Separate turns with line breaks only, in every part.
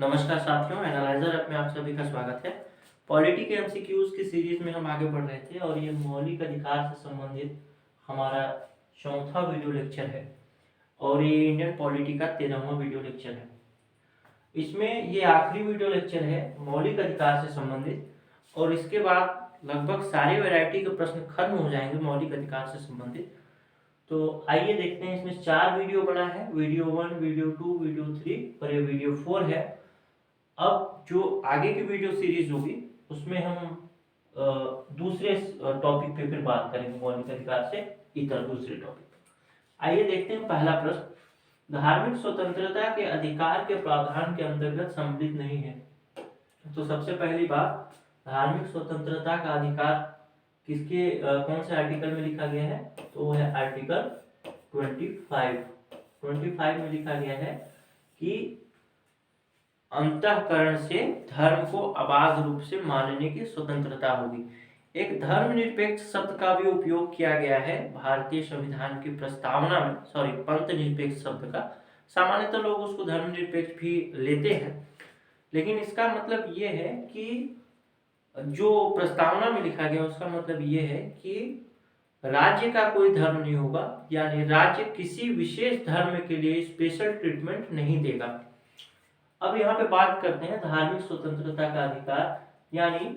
नमस्कार साथियों, analyser app में आप सभी का स्वागत है। पॉलिटी के एमसीक्यूज की सीरीज में हम आगे बढ़ रहे थे और ये मौलिक अधिकार से संबंधित हमारा चौथा वीडियो लेक्चर है और ये इंडियन पॉलिटी का 13वां वीडियो लेक्चर है। इसमें ये आखिरी वीडियो लेक्चर है मौलिक अधिकार से संबंधित और इसके बाद लगभग सारे वैरायटी के प्रश्न खत्म हो जाएंगे मौलिक अधिकार से संबंधित। तो आइए देखते हैं, इसमें 4 वीडियो बना है, वीडियो 1, वीडियो 2, वीडियो 3 और ये वीडियो 4 है। अब जो आगे की वीडियो सीरीज होगी उसमें हम दूसरे टॉपिक पे फिर बात करेंगे मौलिक अधिकार से इतर दूसरे टॉपिक। आइए देखते हैं पहला प्रश्न, धार्मिक स्वतंत्रता के अधिकार के प्रावधान के अंतर्गत सम्मिलित नहीं है। तो सबसे पहली बात, धार्मिक स्वतंत्रता का अधिकार किसके कौन से आर्टिकल में लिखा गया है? तो वो है आर्टिकल 25 में लिखा गया है कि अंतःकरण से धर्म को अबाध रूप से मानने की स्वतंत्रता होगी। एक धर्मनिरपेक्ष शब्द का भी उपयोग किया गया है भारतीय संविधान की प्रस्तावना में, पंथ निरपेक्ष शब्द का। सामान्यतः लोग उसको धर्मनिरपेक्ष भी लेते हैं, लेकिन इसका मतलब ये है कि जो प्रस्तावना में लिखा गया उसका मतलब ये है कि राज्य का कोई धर्म नहीं होगा, यानी राज्य किसी विशेष धर्म के लिए स्पेशल ट्रीटमेंट नहीं देगा। अब यहाँ पे बात करते हैं धार्मिक स्वतंत्रता का अधिकार, यानी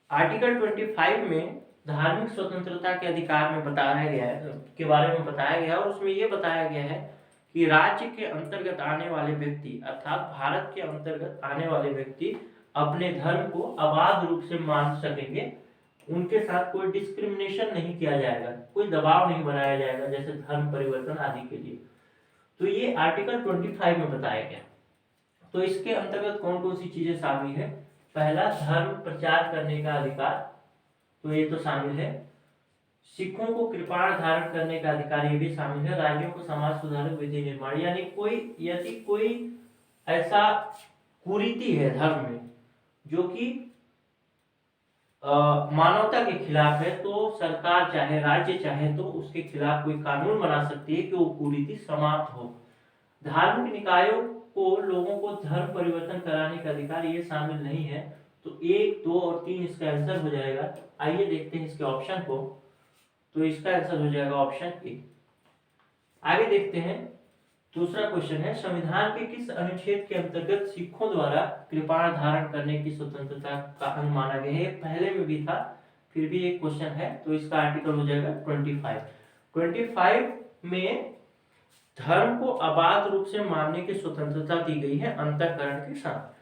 आर्टिकल 25 में धार्मिक स्वतंत्रता के अधिकार में बताया गया है के बारे में बताया गया है और उसमें ये बताया गया है कि राज्य के अंतर्गत आने वाले व्यक्ति अर्थात भारत के अंतर्गत आने वाले व्यक्ति अपने धर्म को अबाध रूप से मान सकेंगे। उनके साथ कोई डिस्क्रिमिनेशन नहीं किया जाएगा, कोई दबाव नहीं बनाया जाएगा जैसे धर्म परिवर्तन आदि के लिए। तो ये आर्टिकल 25 में बताया गया। तो इसके अंतर्गत कौन कौन सी चीजें शामिल है? पहला, धर्म प्रचार करने का अधिकार, तो ये तो शामिल है। सिखों को कृपाण धारण करने का अधिकार, ये भी शामिल है। राज्यों को समाज सुधारक विधि निर्माण, यानी यदि कोई ऐसा कुरीति है धर्म में जो कि मानवता के खिलाफ है, तो सरकार चाहे राज्य चाहे तो उसके खिलाफ कोई कानून बना सकती है कि वो कुरीति समाप्त हो। धार्मिक निकायों को लोगों को धर्म परिवर्तन कराने का अधिकार, ये शामिल नहीं है। तो 1, 2 और 3 इसका आंसर हो जाएगा। आइए देखते हैं इसके ऑप्शन को। तो इसका आंसर हो जाएगा ऑप्शन ए। आगे देखते हैं, दूसरा क्वेश्चन है, संविधान के किस अनुच्छेद के अंतर्गत सिखों द्वारा कृपाण धारण करने की स्वतंत्रता का अंग माना गया है? पहले में भी था, फिर भी एक क्वेश्चन है, तो इसका आर्टिकल हो जाएगा 25 में धर्म को अबाध रूप से मानने की स्वतंत्रता दी गई है अंतःकरण के साथ।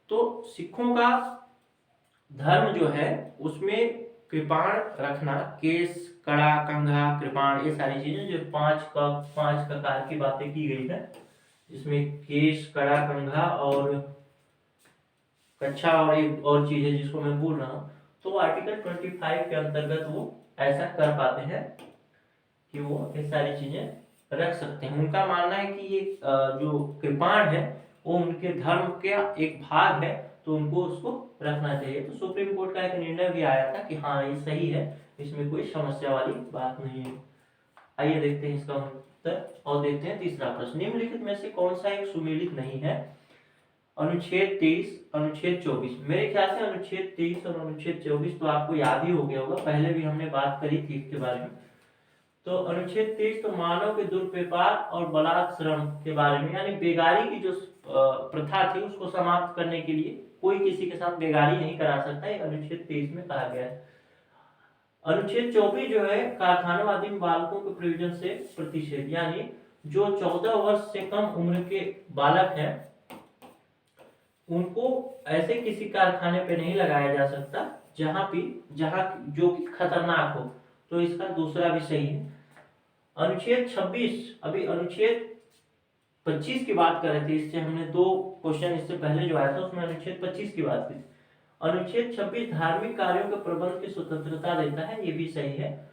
तो सिखों का धर्म जो है उसमें कृपाण रखना, केस, कड़ा, कंघा, कृपाण, ये सारी चीजें जो 5 ककार की बातें की गई है, जिसमें केस, कड़ा, कंघा और कच्छा और एक और चीज है जिसको मैं बोल रहा हूँ। तो आर्टिकल 25 के अंतर्गत वो ऐसा कर पाते हैं कि वो ये सारी चीजें रख सकते हैं। उनका मानना है कि ये जो कृपाण है वो उनके धर्म का एक भाग है, तो उनको उसको रखना चाहिए। तो सुप्रीम कोर्ट का एक निर्णय भी आया था कि हाँ ये सही है, इसमें कोई समस्या वाली बात नहीं है। आइए देखते हैं इसका उत्तर और देखते हैं तीसरा प्रश्न, निम्नलिखित में से कौन सा एक सुमेलित नहीं है? अनुच्छेद 23, अनुच्छेद 24। मेरे ख्याल से अनुच्छेद 23 और अनुच्छेद 24 तो आपको याद ही हो गया होगा, पहले भी हमने बात करी थी इसके बारे में। तो अनुच्छेद 23 तो मानव के दुर्व्यवहार और बलात् श्रम के बारे में, यानी बेगारी की जो प्रथा थी उसको समाप्त करने के लिए कोई किसी के साथ बेगारी नहीं करा सकता, ये अनुच्छेद 23 में कहा गया है। अनुच्छेद 24 जो है, कारखानावादी बालकों के प्रयोजन से प्रतिषेध, यानी जो 14 वर्ष से कम उम्र के बालक हैं उनको ऐसे किसी कारखाने पे नहीं लगाया जा सकता जहां जो कि खतरनाक हो। तो इसका दूसरा भी सही है। अनुच्छेद 26, अभी अनुच्छेद 25 की बात कर रहे थे, इससे हमने 2 क्वेश्चन इससे पहले जो आया था उसमें अनुच्छेद 25 की बात की। अनुच्छेद 26 धार्मिक कार्यों के प्रबंध की स्वतंत्रता देता है, ये भी सही है।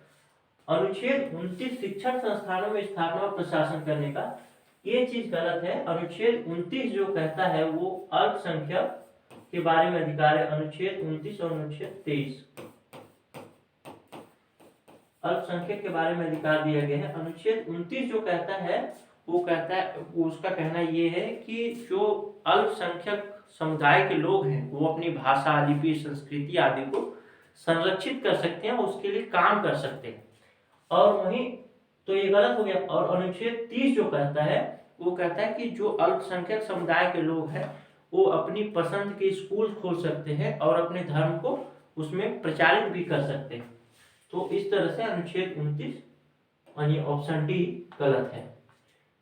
अनुच्छेद 29 शिक्षण संस्थानों में स्थापना और प्रशासन करने का, ये चीज गलत है। अनुच्छेद 29 जो कहता है वो अल्पसंख्यक के बारे में अधिकार है, अनुच्छेद 29 और अनुच्छेद 23 अल्पसंख्यक के बारे में अधिकार दिया गया है। अनुच्छेद 29 जो कहता है वो कहता है, उसका कहना ये है कि जो अल्पसंख्यक समुदाय के लोग हैं वो अपनी भाषा, लिपि, संस्कृति आदि को संरक्षित कर सकते हैं, उसके लिए काम कर सकते हैं। और वहीं तो ये गलत हो गया। और अनुच्छेद 30 जो कहता है, वो कहता है कि जो अल्पसंख्यक समुदाय के लोग हैं वो अपनी पसंद के स्कूल खोल सकते हैं और अपने धर्म को उसमें प्रचारित भी कर सकते हैं। तो इस तरह से अनुच्छेद 29 यानी ऑप्शन डी गलत है।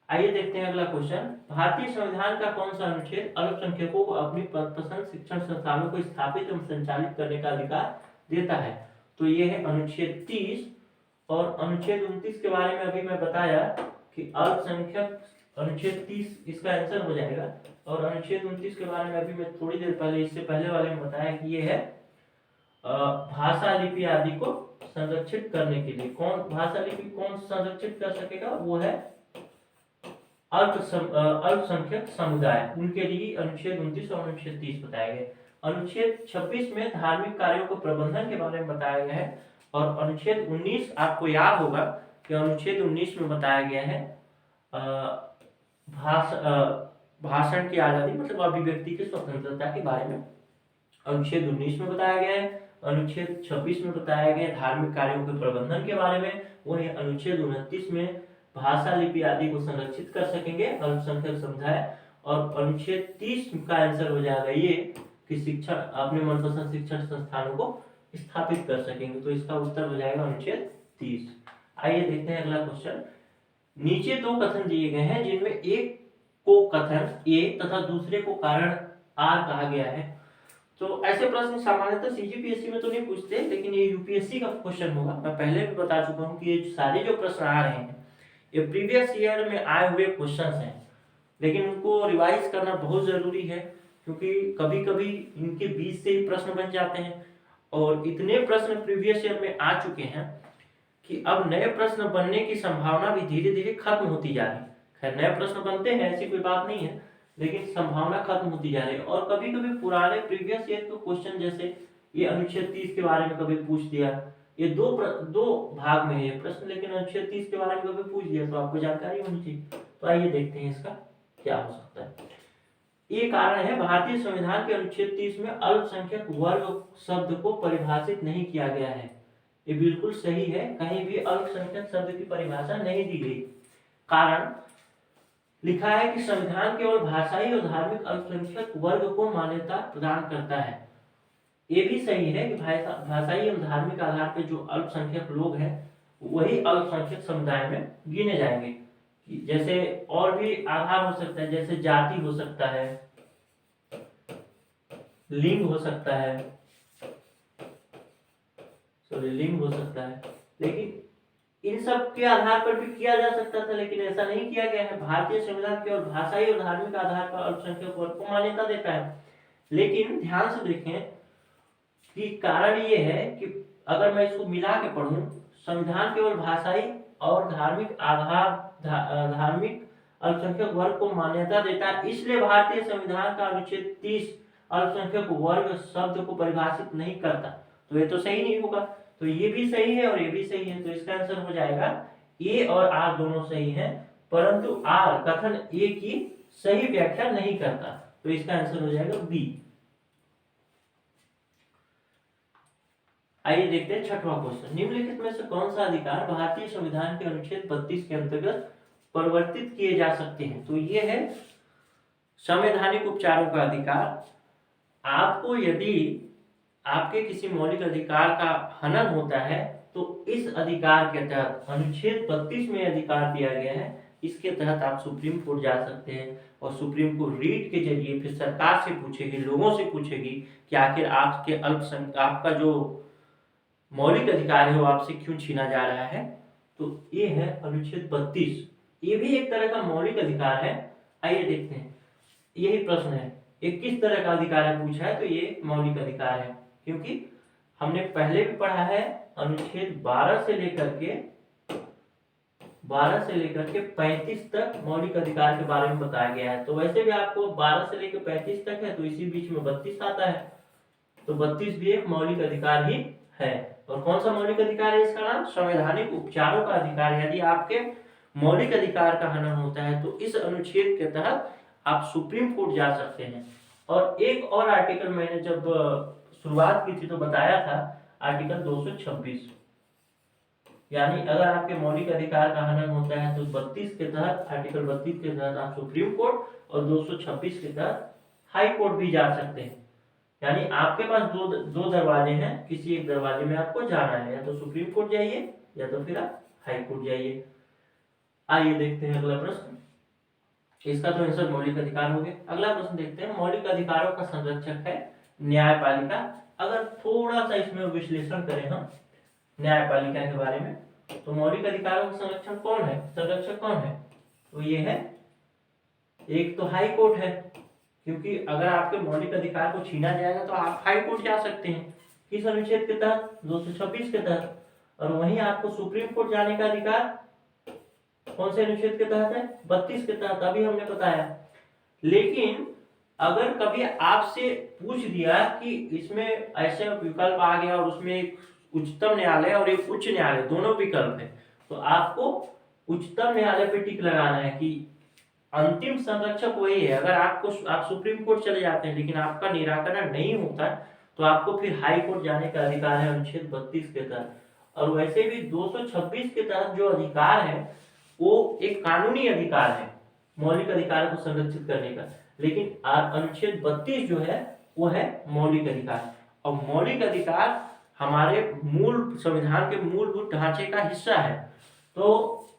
आइए देखते हैं अगला क्वेश्चन। भारतीय संविधान का कौन सा अनुच्छेद अल्पसंख्यकों को अपनी पसंद शिक्षण संस्थानों को स्थापित एवं संचालित करने का अधिकार देता है? तो ये है अनुच्छेद 30। और अनुच्छेद 29 के बारे में अभी मैं बताया कि अल्पसंख्यक, अनुच्छेद 30 इसका आंसर हो जाएगा। और अनुच्छेद 29 के बारे में अभी मैं थोड़ी देर पहले, इससे पहले वाले में बताया कि ये है भाषा, लिपि आदि को संरक्षित करने के लिए। कौन भाषा लिपि कौन संरक्षित कर सकेगा? वो है अल्पसंख्यक समुदाय, उनके लिए अनुच्छेद 29 और अनुच्छेद 30 बताया गया। अनुच्छेद 26 में धार्मिक कार्यों को प्रबंधन के बारे में बताया गया है। और अनुच्छेद 19 आपको याद होगा कि अनुच्छेद 19 में बताया गया है भाषण की आजादी, मतलब अभिव्यक्ति की स्वतंत्रता के बारे में अनुच्छेद 19 में बताया गया है। अनुच्छेद 26 में बताया गया धार्मिक कार्यों के प्रबंधन के बारे में। वही अनुच्छेद 29 में भाषा, लिपि आदि को संरक्षित कर सकेंगे अल्पसंख्यक समुदाय। और अनुच्छेद 30 का आंसर हो जाएगा ये कि शिक्षण, अपने मनपसंद शिक्षण संस्थानों को स्थापित कर सकेंगे। तो इसका उत्तर हो जाएगा अनुच्छेद 30। आइए देखते हैं अगला क्वेश्चन। नीचे दो कथन दिए गए हैं जिनमें एक को कथन ए तथा दूसरे को कारण आर कहा गया है। तो ऐसे प्रश्न सामान्यतः सीजीपीएससी में तो नहीं पूछते, लेकिन ये यूपीएससी का क्वेश्चन होगा। मैं पहले भी बता चुका हूँ कि ये सारे जो प्रश्न आ रहे हैं ये प्रीवियस ईयर में आए हुए क्वेश्चंस हैं, लेकिन उनको रिवाइज करना बहुत जरूरी है, क्योंकि कभी कभी इनके बीच से ही प्रश्न बन जाते हैं। और इतने प्रश्न प्रीवियस ईयर में आ चुके हैं कि अब नए प्रश्न बनने की संभावना भी धीरे धीरे खत्म होती जा रही है। खैर नए प्रश्न बनते हैं, ऐसी कोई बात नहीं है, लेकिन संभावना खत्म होती जा रही है। और कभी कभी पुराने प्रीवियस ईयर के क्वेश्चन, जैसे ये अनुच्छेद 30 के बारे में कभी पूछ दिया, ये दो भाग में है ये प्रश्न, लेकिन अनुच्छेद 30 के बारे में कभी पूछ दिया तो आपको जानकारी होनी चाहिए। तो आइए देखते हैं इसका क्या हो सकता है। ये कारण है भारतीय संविधान के अनुच्छेद 30 में अल्पसंख्यक वर्ग शब्द को परिभाषित नहीं किया गया है। ये बिल्कुल सही है, कहीं भी अल्पसंख्यक शब्द की परिभाषा नहीं दी गई। कारण लिखा है कि संविधान केवल भाषाई और धार्मिक अल्पसंख्यक वर्ग को मान्यता प्रदान करता है। ये भी सही है कि भाषाई एवं धार्मिक आधार पर जो अल्पसंख्यक लोग हैं वही अल्पसंख्यक समुदाय में गिने जाएंगे। जैसे और भी आधार हो सकता है, जैसे जाति हो सकता है, लिंग हो सकता है, लिंग हो सकता है, लेकिन इन सब के आधार पर भी किया जा सकता था, लेकिन ऐसा नहीं किया गया है। भारतीय संविधान केवल भाषाई और धार्मिक आधार पर अल्पसंख्यक वर्ग को मान्यता देता है। लेकिन ध्यान से देखें कि कारण ये है कि अगर मैं इसको मिला के पढ़ूं, संविधान केवल भाषाई और धार्मिक आधार धार्मिक अल्पसंख्यक वर्ग को मान्यता देता है, इसलिए भारतीय संविधान का अनुच्छेद 30 अल्पसंख्यक वर्ग शब्द को परिभाषित नहीं करता। तो ये तो सही नहीं होगा। तो ये भी सही है और ये भी सही है, तो इसका आंसर हो जाएगा ए और आर दोनों सही है, परंतु आर कथन ए की सही व्याख्या नहीं करता। तो इसका आंसर हो जाएगा बी। आइए देखते हैं छठवां क्वेश्चन। निम्नलिखित में से कौन सा अधिकार भारतीय संविधान के अनुच्छेद 32 के अंतर्गत परिवर्तित किए जा सकते हैं? तो ये है संवैधानिक उपचारों का अधिकार। आपको यदि आपके किसी मौलिक अधिकार का हनन होता है तो इस अधिकार के तहत अनुच्छेद 32 में अधिकार दिया गया है, इसके तहत आप सुप्रीम कोर्ट जा सकते हैं और सुप्रीम कोर्ट रीट के जरिए फिर सरकार से पूछेगी, लोगों से पूछेगी कि आखिर आपके आपका जो मौलिक अधिकार है वो आपसे क्यों छीना जा रहा है। तो ये है अनुच्छेद 32, ये भी एक तरह का मौलिक अधिकार है। आइए देखते हैं, यही प्रश्न है ये किस तरह का अधिकार है पूछा है, तो ये मौलिक अधिकार है, क्योंकि हमने पहले भी पढ़ा है अनुच्छेद 12 से लेकर के 35 तक मौलिक अधिकार के बारे में बताया गया है। तो वैसे भी आपको 12 से लेकर 35 तक है, तो इसी बीच में 32 आता है, तो 32 भी एक मौलिक अधिकार ही है। और कौन सा मौलिक अधिकार है? इसका नाम संवैधानिक उपचारों का अधिकार। यदि आपके मौलिक अधिकार का हनन होता है तो इस अनुच्छेद के तहत आप सुप्रीम कोर्ट जा सकते हैं। और एक और आर्टिकल मैंने जब शुरुआत की थी तो बताया था, आर्टिकल 226, यानी अगर आपके मौलिक अधिकार का हनन होता है तो 32 के तहत, आर्टिकल 32 के तहत आप सुप्रीम कोर्ट और 226 के तहत हाई कोर्ट भी जा सकते हैं। यानी आपके पास दो दरवाजे हैं, किसी एक दरवाजे में आपको जाना है, या तो सुप्रीम कोर्ट जाइए या तो फिर आप हाई कोर्ट जाइए। आइए देखते हैं अगला प्रश्न। इसका तो आंसर मौलिक अधिकार हो गया। अगला प्रश्न देखते हैं, मौलिक अधिकारों का संरक्षक है न्यायपालिका। अगर थोड़ा सा इसमें विश्लेषण करें हम न्यायपालिका के बारे में, तो मौलिक अधिकारों का संरक्षण कौन है, संरक्षक कौन है, तो ये है, एक तो हाई कोर्ट है, क्योंकि अगर आपके मौलिक अधिकार को छीना जाएगा तो आप हाई कोर्ट जा सकते हैं, किस अनुच्छेद के तहत, 226 के तहत। और वहीं आपको सुप्रीम कोर्ट जाने का अधिकार कौन से अनुच्छेद के तहत है, 32 के तहत, अभी हमने बताया। लेकिन अगर कभी आपसे पूछ दिया कि इसमें ऐसे विकल्प आ गया और उसमें एक उच्चतम न्यायालय और एक उच्च न्यायालय दोनों विकल्प है, तो आपको उच्चतम न्यायालय पे टिक लगाना है कि अंतिम संरक्षक वही है। अगर आप सुप्रीम कोर्ट चले जाते हैं लेकिन आपका निराकरण नहीं होता तो आपको फिर हाई कोर्ट जाने का अधिकार है अनुच्छेद 32 के तहत। और वैसे भी 226 के तहत जो अधिकार है वो एक कानूनी अधिकार है मौलिक अधिकारों को संरक्षित करने का, लेकिन अनुच्छेद 32 जो है वो है मौलिक अधिकार। और मौलिक अधिकार हमारे मूल संविधान के मूलभूत ढांचे का हिस्सा है। तो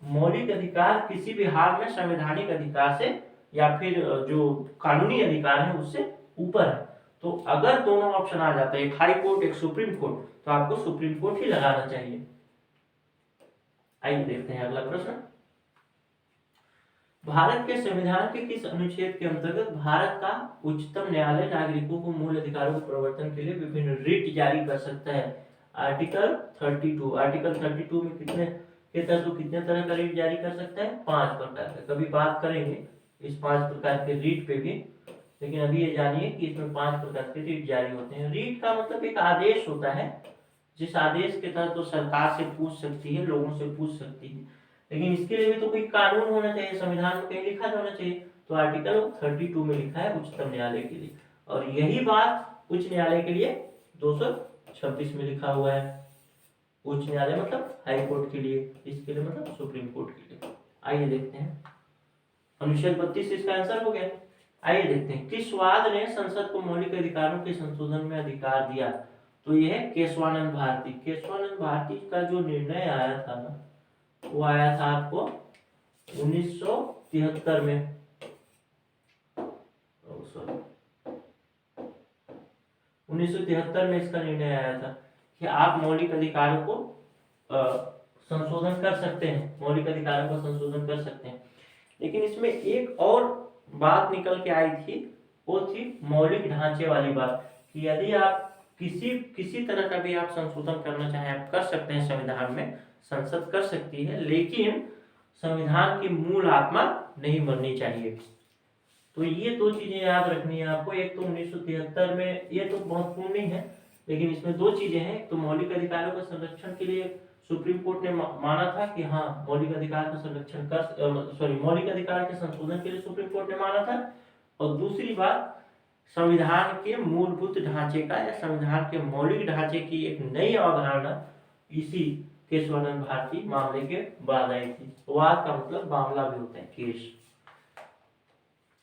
मौलिक अधिकार किसी भी हाल में संवैधानिक अधिकार से या फिर जो कानूनी अधिकार है उससे ऊपर है। तो अगर दोनों ऑप्शन आ जाता है, एक हाई कोर्ट एक सुप्रीम कोर्ट, तो आपको सुप्रीम कोर्ट ही लगाना चाहिए। आइए देखते हैं अगला प्रश्न। भारत के संविधान के किस अनुच्छेद के अंतर्गत भारत का उच्चतम न्यायालय नागरिकों को मूल अधिकारों के प्रवर्तन के लिए विभिन्न रिट जारी कर सकता है? आर्टिकल 32। आर्टिकल 32 में कितने के तहत कितने तरह का रिट जारी कर सकता है? 5 प्रकार का। कभी बात करेंगे इस 5 प्रकार के रिट पे भी, लेकिन अभी ये जानिए कि इसमें 5 प्रकार के रिट जारी होते हैं। रिट का मतलब एक आदेश होता है, जिस आदेश के तहत तो सरकार से पूछ सकती है, लोगों से पूछ सकती है, लेकिन इसके लिए भी तो कोई कानून होना चाहिए, संविधान में कहीं लिखा होना चाहिए। तो आर्टिकल 32 में लिखा है उच्चतम न्यायालय के लिए, और यही बात उच्च न्यायालय के लिए 226 में लिखा हुआ है। उच्च न्यायालय मतलब हाई कोर्ट के लिए, इसके लिए मतलब सुप्रीम कोर्ट के लिए। आइए देखते हैं, अनुच्छेद 32 इसका आंसर हो गया। आइए देखते हैं, किस वाद ने संसद को मौलिक अधिकारों के संशोधन में अधिकार दिया? तो यह है केशवानंद भारती। केशवानंद भारती का जो निर्णय आया था वो आया था आपको 1973 में, 1973 में इसका निर्णय आया था कि आप मौलिक अधिकारों को संशोधन कर सकते हैं, मौलिक अधिकारों का संशोधन कर सकते हैं। लेकिन इसमें एक और बात निकल के आई थी, वो थी मौलिक ढांचे वाली बात, कि यदि आप किसी तरह का भी आप संशोधन करना चाहें आप कर सकते हैं, संविधान में संसद कर सकती है, लेकिन संविधान की मूल आत्मा नहीं बननी चाहिए। तो ये दो चीजें याद रखनी है आपको। एक तो 1973 में, ये तो महत्वपूर्ण नहीं है, लेकिन इसमें दो चीजें हैं। तो मौलिक अधिकारों के संरक्षण के लिए सुप्रीम कोर्ट ने माना था कि हाँ मौलिक अधिकार का संरक्षण कर मौलिक अधिकार के संशोधन के लिए सुप्रीम कोर्ट ने माना था। और दूसरी बात, संविधान के मूलभूत ढांचे का या संविधान के मौलिक ढांचे की एक नई अवधारणा इसी केशवानंद भारती मामले के बाद आई थी। वाद का मतलब मामला भी होता है, केस।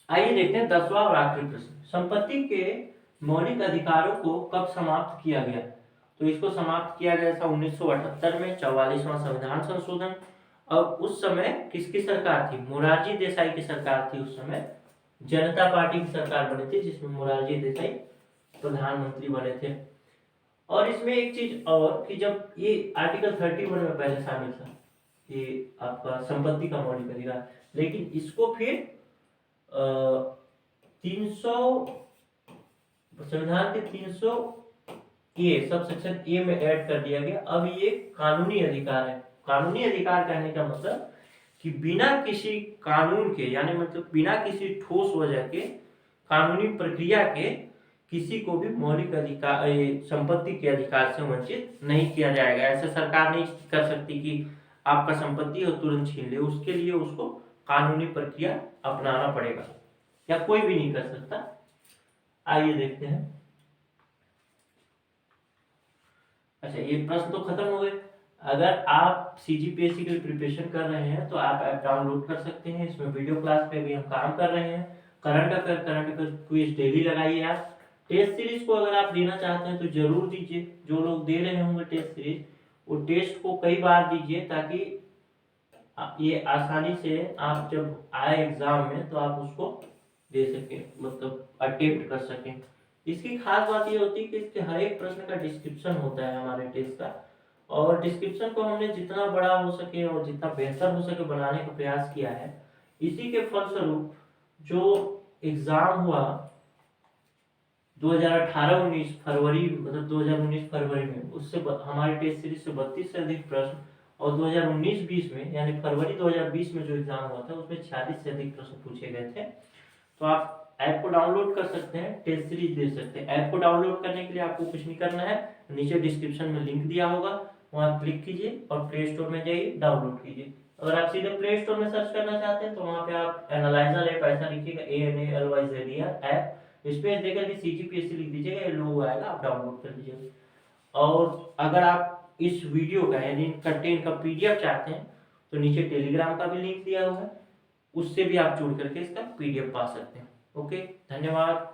आइए देखते हैं 10वां और आखिरी प्रश्न, संपत्ति के मौलिक अधिकारों को कब समाप्त किया गया? तो इसको समाप्त किया गया था 1978 में, 44वां संविधान संशोधन। और उस समय किसकी सरकार थी? मोरारजी देसाई की सरकार थी। उस समय जनता पार्टी की सरकार बनी थी, जिसमें मोरारजी देसाई प्रधानमंत्री बने थे। और इसमें एक चीज और कि जब ये आर्टिकल 31 में पहले शामिल था, ये आपका संपत्ति का मौलिक अधिकार, लेकिन इसको फिर 300 संविधान के 300 ए सब सेक्शन ए में ऐड कर दिया गया। अब ये कानूनी अधिकार है। कानूनी अधिकार कहने का मतलब कि बिना किसी कानून के, यानी मतलब बिना किसी ठोस वजह के, कानूनी प्रक्रिया के किसी को भी मौलिक अधिकार, संपत्ति के अधिकार से वंचित नहीं किया जाएगा। ऐसे सरकार नहीं कर सकती कि आपका संपत्ति है तुरंत छीन ले, उसके लिए उसको कानूनी प्रक्रिया अपनाना पड़ेगा, या कोई भी नहीं कर सकता। आइए देखते हैं। अच्छा, ये प्रश्न तो खत्म हो गए। अगर आप सीजीपीएससी के लिए प्रिपरेशन कर रहे हैं तो आप ऐप डाउनलोड कर सकते हैं। इसमें वीडियो क्लास पे भी हम काम कर रहे हैं। करंट अफेयर क्विज डेली लगाइए आप। टेस्ट सीरीज को अगर आप देना चाहते हैं तो जरूर दीजिए। जो लोग दे रहे होंगे टेस्ट सीरीज, वो टेस्ट को कई बार दीजिए, ताकि ये आसानी से आप जब आए एग्जाम में तो आप उसको दे सकें, मतलब अटेम्प्ट कर सकें। इसकी खास बात ये होती है कि इसके हर एक प्रश्न का डिस्क्रिप्शन होता है हमारे टेस्ट का, और डिस्क्रिप्शन को हमने जितना बड़ा हो सके और जितना बेहतर हो सके बनाने का प्रयास किया है। इसी के फलस्वरूप जो एग्जाम हुआ 2018-19 फरवरी, मतलब 2019 फरवरी में, उससे हमारे टेस्ट सीरीज से 32 से अधिक प्रश्न, और 2019-20 में यानी फरवरी 2020 में जो एग्जाम हुआ था उसमें 46 से अधिक प्रश्न पूछे गए थे। तो आप ऐप को डाउनलोड कर सकते हैं, टेस्ट सीरीज दे सकते हैं। ऐप को डाउनलोड करने के लिए आपको कुछ नहीं करना है, नीचे डिस्क्रिप्शन में लिंक दिया होगा, वहाँ क्लिक कीजिए और प्ले स्टोर में जाइए, डाउनलोड कीजिए। अगर आप सीधे प्ले स्टोर में सर्च करना चाहते हैं तो वहाँ पे आप एनालाइजर ऐप ऐसा लिखिएगा, ANALYZER ऐप, स्पेस देकर के CGPSC लिख दीजिएगा, ये लोगो आएगा, आप डाउनलोड कर लीजिएगा। और अगर आप इस वीडियो का यानी कंटेंट का PDF चाहते हैं तो नीचे टेलीग्राम का भी लिंक दिया हुआ है, उससे भी आप जुड़ करके इसका PDF पा सकते हैं। ओके, धन्यवाद।